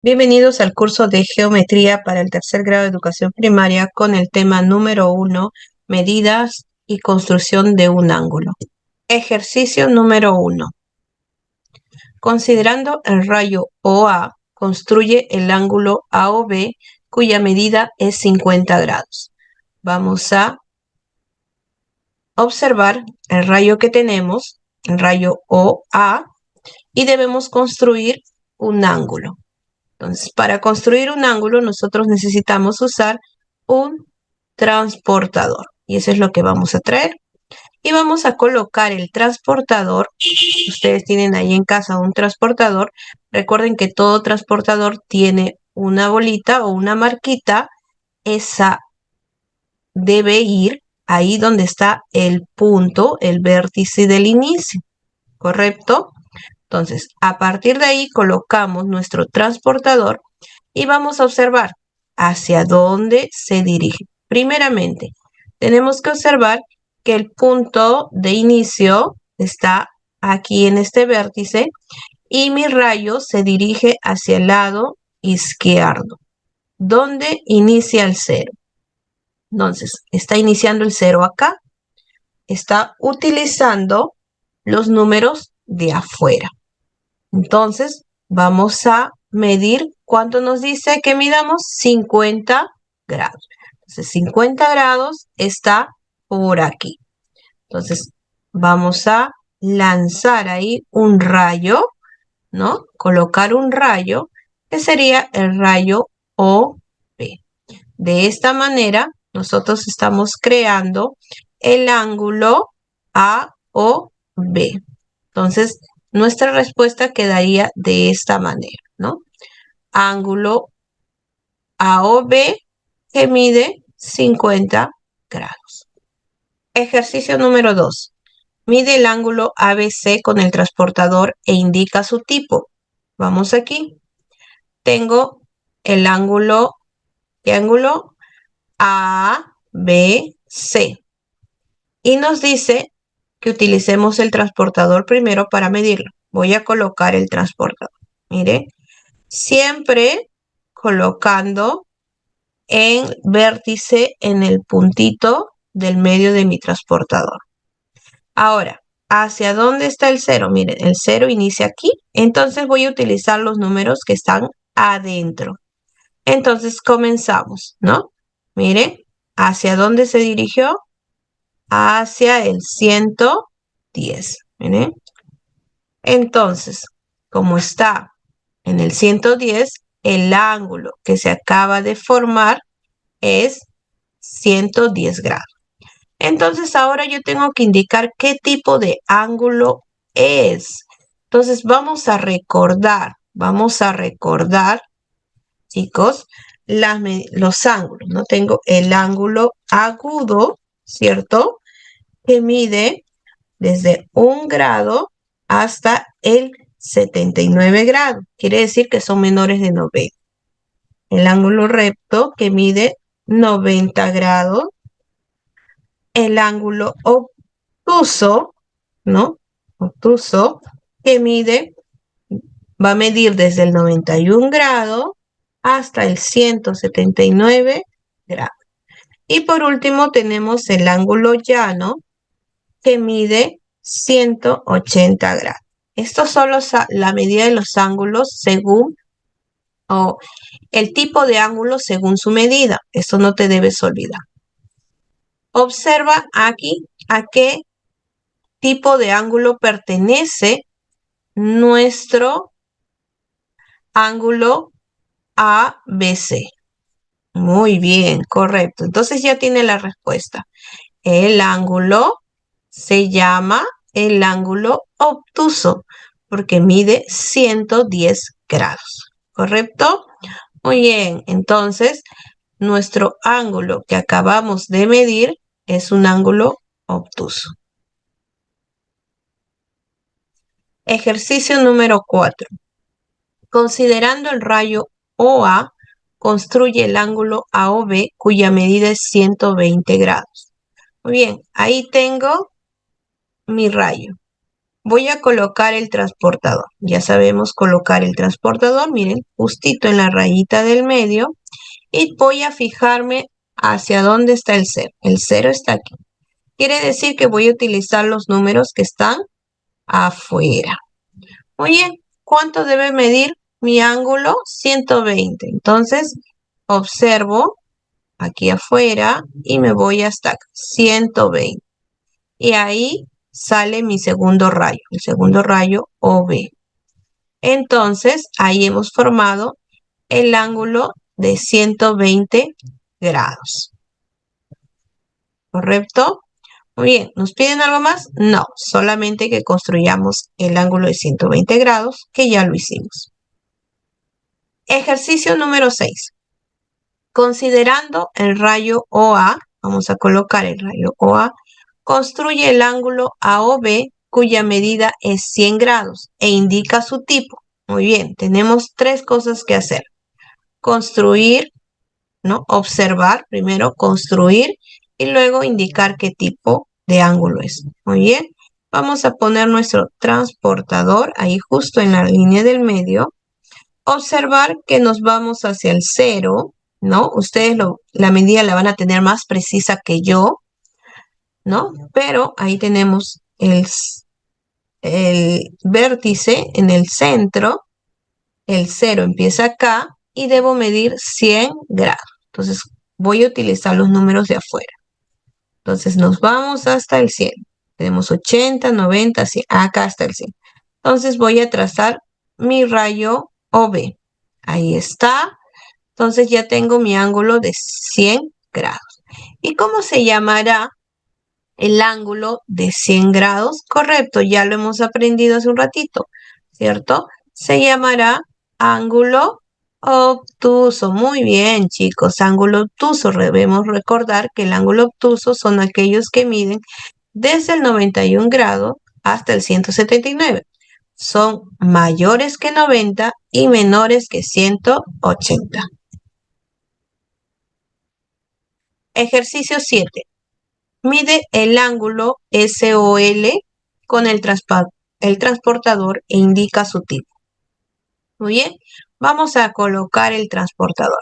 Bienvenidos al curso de Geometría para el tercer grado de educación primaria con el tema número 1, medidas y construcción de un ángulo. Ejercicio número 1. Considerando el rayo OA, construye el ángulo AOB cuya medida es 50 grados. Vamos a observar el rayo que tenemos, el rayo OA, y debemos construir un ángulo. Entonces, para construir un ángulo, nosotros necesitamos usar un transportador. Y eso es lo que vamos a traer. Y vamos a colocar el transportador. Ustedes tienen ahí en casa un transportador. Recuerden que todo transportador tiene una bolita o una marquita. Esa debe ir ahí donde está el punto, el vértice del inicio. ¿Correcto? Entonces, a partir de ahí colocamos nuestro transportador y vamos a observar hacia dónde se dirige. Primeramente, tenemos que observar que el punto de inicio está aquí en este vértice y mi rayo se dirige hacia el lado izquierdo, donde inicia el cero. Entonces, está iniciando el cero acá, está utilizando los números de afuera. Entonces, vamos a medir cuánto nos dice que midamos 50 grados. Entonces, 50 grados está por aquí. Entonces, vamos a lanzar ahí un rayo, ¿no? Colocar un rayo, que sería el rayo OB. De esta manera, nosotros estamos creando el ángulo AOB. Entonces, nuestra respuesta quedaría de esta manera, ¿no? Ángulo AOB que mide 50 grados. Ejercicio número 2. Mide el ángulo ABC con el transportador e indica su tipo. Vamos aquí. Tengo el ángulo ABC. Y nos dice que utilicemos el transportador primero para medirlo. Voy a colocar el transportador. Mire, siempre colocando el vértice en el puntito del medio de mi transportador. Ahora, ¿hacia dónde está el cero? Miren, el cero inicia aquí. Entonces voy a utilizar los números que están adentro. Entonces comenzamos, ¿no? Miren, ¿hacia dónde se dirigió? Hacia el 110. Miren. Entonces, como está en el 110, el ángulo que se acaba de formar es 110 grados. Entonces, ahora yo tengo que indicar qué tipo de ángulo es. Entonces, vamos a recordar, chicos, los ángulos, ¿no? Tengo el ángulo agudo, ¿cierto? Que mide desde 1 grado hasta el 79 grados. Quiere decir que son menores de 90. El ángulo recto que mide 90 grados. El ángulo obtuso, ¿no? Obtuso que va a medir desde el 91 grados hasta el 179 grados. Y por último tenemos el ángulo llano que mide 180 grados. Estos son la medida de los ángulos según, o el tipo de ángulo según su medida. Esto no te debes olvidar. Observa aquí a qué tipo de ángulo pertenece nuestro ángulo ABC. Muy bien, correcto. Entonces ya tiene la respuesta. El ángulo se llama el ángulo obtuso porque mide 110 grados. ¿Correcto? Muy bien, entonces nuestro ángulo que acabamos de medir es un ángulo obtuso. Ejercicio número 4. Considerando el rayo OA, construye el ángulo AOB cuya medida es 120 grados. Muy bien, ahí tengo mi rayo. voy a colocar el transportador. Ya sabemos colocar el transportador, miren, justito en la rayita del medio. Y voy a fijarme hacia dónde está el 0. El 0 está aquí. Quiere decir que voy a utilizar los números que están afuera. Muy bien, ¿cuánto debe medir mi ángulo? 120. Entonces, observo aquí afuera y me voy hasta acá, 120. Y ahí sale mi segundo rayo, el segundo rayo OB. Entonces, ahí hemos formado el ángulo de 120 grados. ¿Correcto? Muy bien, ¿nos piden algo más? No, solamente que construyamos el ángulo de 120 grados, que ya lo hicimos. Ejercicio número 6. Considerando el rayo OA, vamos a colocar el rayo OA, construye el ángulo AOB cuya medida es 100 grados e indica su tipo. Muy bien, tenemos tres cosas que hacer. Construir, ¿no? Observar, primero construir y luego indicar qué tipo de ángulo es. Muy bien, vamos a poner nuestro transportador ahí justo en la línea del medio. Observar que nos vamos hacia el 0, ¿no? Ustedes la medida la van a tener más precisa que yo, ¿no? Pero ahí tenemos el vértice en el centro, el 0 empieza acá y debo medir 100 grados. Entonces voy a utilizar los números de afuera. Entonces nos vamos hasta el 100. Tenemos 80, 90, 100. Acá está el 100. Entonces voy a trazar mi rayo OB. Ahí está. Entonces ya tengo mi ángulo de 100 grados. ¿Y cómo se llamará el ángulo de 100 grados? Correcto, ya lo hemos aprendido hace un ratito, ¿cierto? Se llamará ángulo obtuso. Muy bien, chicos, ángulo obtuso. Debemos recordar que el ángulo obtuso son aquellos que miden desde el 91 grados hasta el 179. Son mayores que 90 y menores que 180. Ejercicio 7. Mide el ángulo SOL con el transportador e indica su tipo. Muy bien, vamos a colocar el transportador,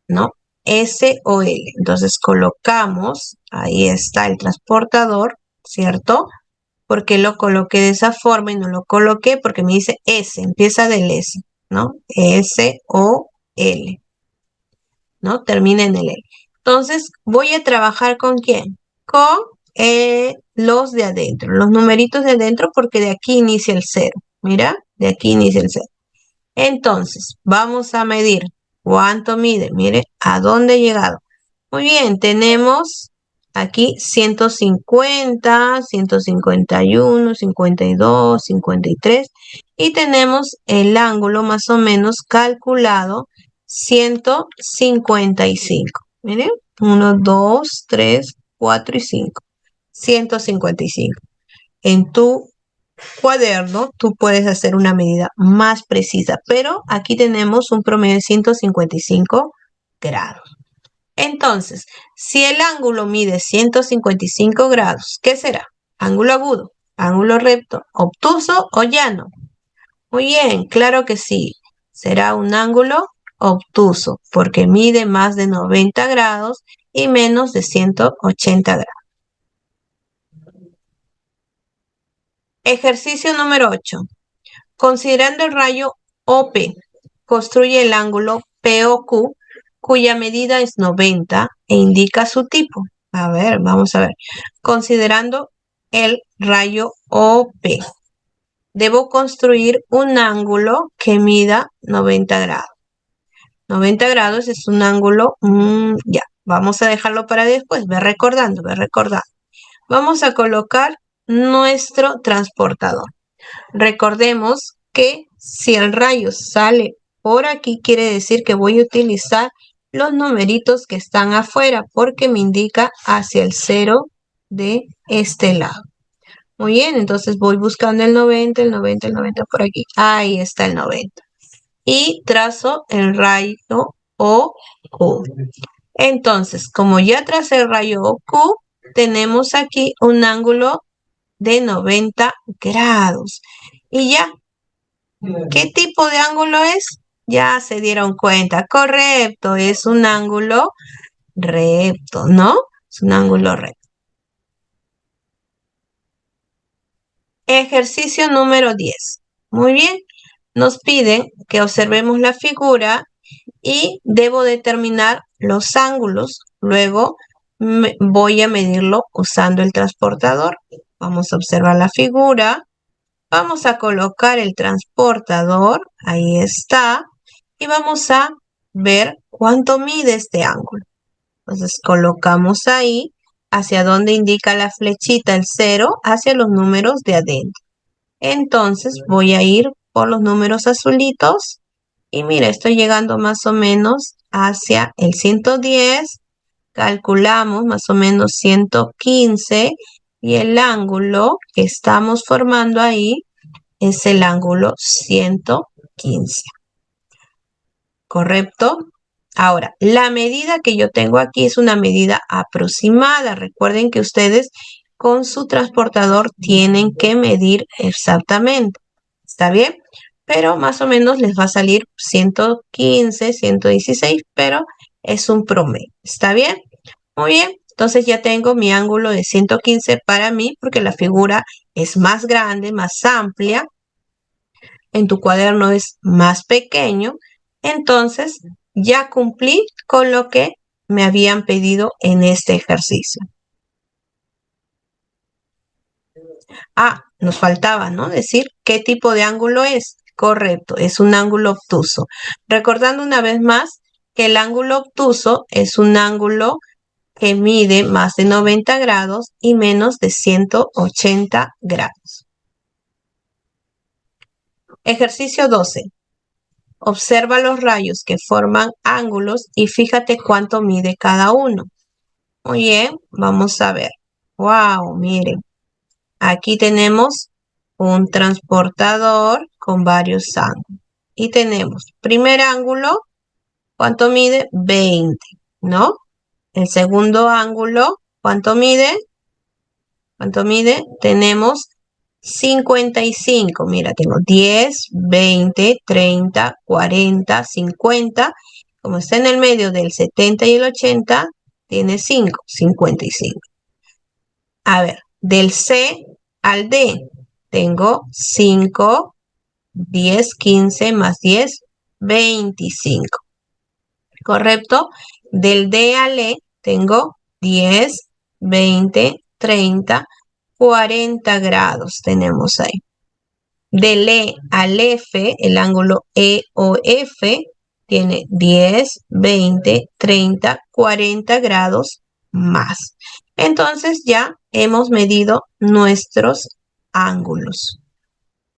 ¿no? SOL. Entonces colocamos, ahí está el transportador, ¿cierto? Porque lo coloqué de esa forma y no lo coloqué porque me dice S, empieza del S, ¿no? SOL, ¿no? Termina en el L. Entonces, voy a trabajar ¿con quién? Con los de adentro, los numeritos de adentro, porque de aquí inicia el 0. Mira, de aquí inicia el 0. Entonces, vamos a medir cuánto mide. Mire, ¿a dónde he llegado? Muy bien, tenemos aquí 150, 151, 52, 53 y tenemos el ángulo más o menos calculado 155. Miren, 1, 2, 3, 4 y 5. 155. En tu cuaderno tú puedes hacer una medida más precisa, pero aquí tenemos un promedio de 155 grados. Entonces, si el ángulo mide 155 grados, ¿qué será? ¿Ángulo agudo, ángulo recto, obtuso o llano? Muy bien, claro que sí. Será un ángulo obtuso porque mide más de 90 grados y menos de 180 grados. Ejercicio número 8. Considerando el rayo OP, construye el ángulo POQ cuya medida es 90 e indica su tipo. A ver, vamos a ver. Considerando el rayo OP, debo construir un ángulo que mida 90 grados. 90 grados es un ángulo, ya, vamos a dejarlo para después. Ve recordando, ve recordando. Vamos a colocar nuestro transportador. Recordemos que si el rayo sale por aquí, quiere decir que voy a utilizar los numeritos que están afuera porque me indica hacia el 0 de este lado. Muy bien, entonces voy buscando el 90, el 90, el 90 por aquí. Ahí está el 90. Y trazo el rayo OQ. Entonces, como ya tracé el rayo OQ, tenemos aquí un ángulo de 90 grados. Y ya, ¿qué tipo de ángulo es? Ya se dieron cuenta. Correcto, es un ángulo recto, ¿no? Es un ángulo recto. Ejercicio número 10. Muy bien. Nos piden que observemos la figura y debo determinar los ángulos. Luego voy a medirlo usando el transportador. Vamos a observar la figura. Vamos a colocar el transportador. Ahí está. Y vamos a ver cuánto mide este ángulo. Entonces colocamos ahí hacia donde indica la flechita el 0, hacia los números de adentro. Entonces voy a ir por los números azulitos y mira, estoy llegando más o menos hacia el 110. Calculamos más o menos 115 y el ángulo que estamos formando ahí es el ángulo 115. ¿Correcto? Ahora, la medida que yo tengo aquí es una medida aproximada. Recuerden que ustedes con su transportador tienen que medir exactamente. ¿Está bien? Pero más o menos les va a salir 115, 116, pero es un promedio. ¿Está bien? Muy bien. Entonces ya tengo mi ángulo de 115 para mí porque la figura es más grande, más amplia. En tu cuaderno es más pequeño. Entonces ya cumplí con lo que me habían pedido en este ejercicio. Ah, nos faltaba, ¿no? Decir qué tipo de ángulo es. Correcto, es un ángulo obtuso. Recordando una vez más que el ángulo obtuso es un ángulo que mide más de 90 grados y menos de 180 grados. Ejercicio 12. Observa los rayos que forman ángulos y fíjate cuánto mide cada uno. Muy bien, vamos a ver. Wow, miren. Aquí tenemos un transportador con varios ángulos. Y tenemos primer ángulo, ¿cuánto mide? 20, ¿no? El segundo ángulo, ¿cuánto mide? ¿Cuánto mide? Tenemos 55. Mira, tengo 10, 20, 30, 40, 50. Como está en el medio del 70 y el 80, tiene 5, 55. A ver, del C al D, tengo 5, 10, 15 más 10, 25. ¿Correcto? Del D al E, tengo 10, 20, 30, 40 grados tenemos ahí. Del E al F, el ángulo EOF tiene 10, 20, 30, 40 grados más. Entonces ya hemos medido nuestros ángulos.